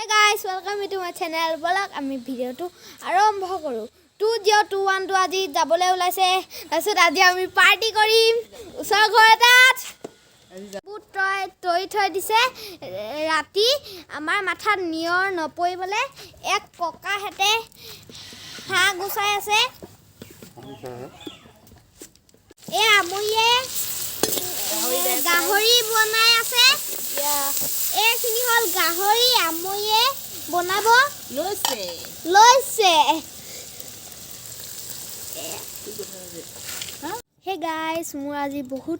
Hey guys, welcome to my channel. Bolak ami video tu arambho koru. 2021 আজি যাবলৈ ওলাইছে তাৰছত আজি আমি পাৰ্টি কৰিম উছৰ ঘৰটাত পুত্ৰই তৈ থৈ দিছে ৰাতি আমাৰ মাথাত নিয়ৰ নপৰিবলে এক ককা হেতে হাঁ গুছাই আছে এ আমুয়ে গাহৰি বনাই আছে এইখিনি হল গাহৰি আমুয়ে বনাব লৈছে Hey guys, মোৰ আজি বহুত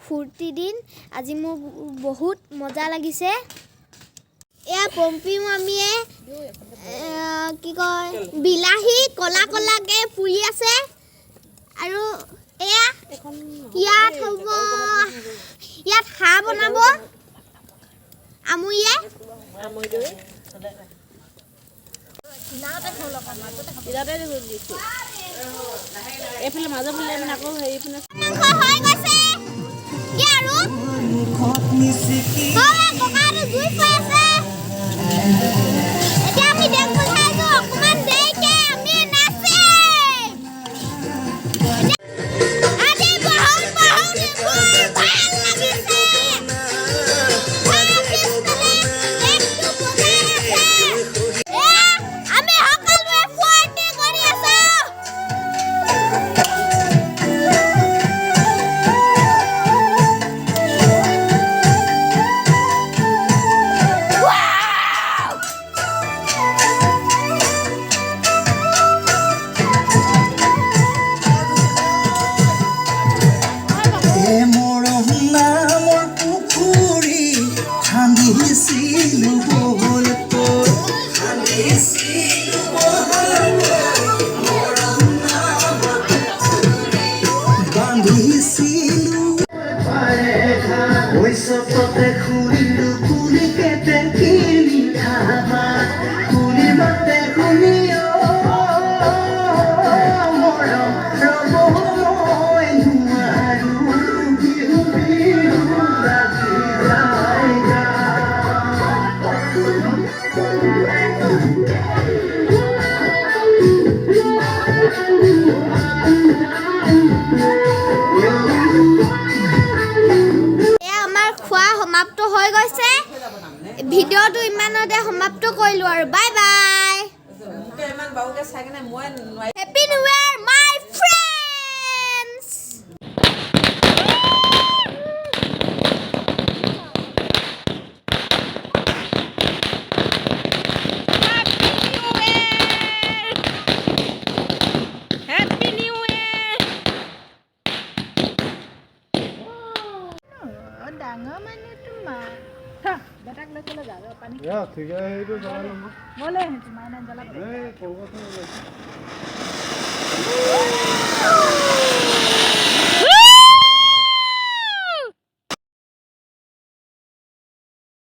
ফুৰ্তি দিন আজি মোৰ বহুত মজা লাগিছে এয়া পম্পি মামিয়ে কি কয় বিলাহী কলা কলাকে পুৰি আছে আৰু এয়া ইয়াত হ'ব ইয়াত হাঁহ বনাব আমুয়ে এইফালে মাজৰ ফালে মানে আকৌ হেৰি ফালে হৈ গৈছে কি আৰু হয় ককাটো জুই পাই আছে এতিয়া আমি দেখ বুঝাইছো অকমান দেৰিকে আমি নাচিম আজি বহুত ভাল লাগিছে আমি সকলোৱে ফুৰ্তি কৰি আছো সমাপ্ত হৈ গৈছে ভিডিওটো ইমানতে সমাপ্ত কৰিলো আৰু bye bye happy new year my friends happy new year ডাঙৰ মানে তোমাৰ বেটাক লৈ চলে যা পানী ঠিক আছে এইটো জ্বলাই ল'ম বলে তোমাৰ নাই জ্বলাব এই কলকাতা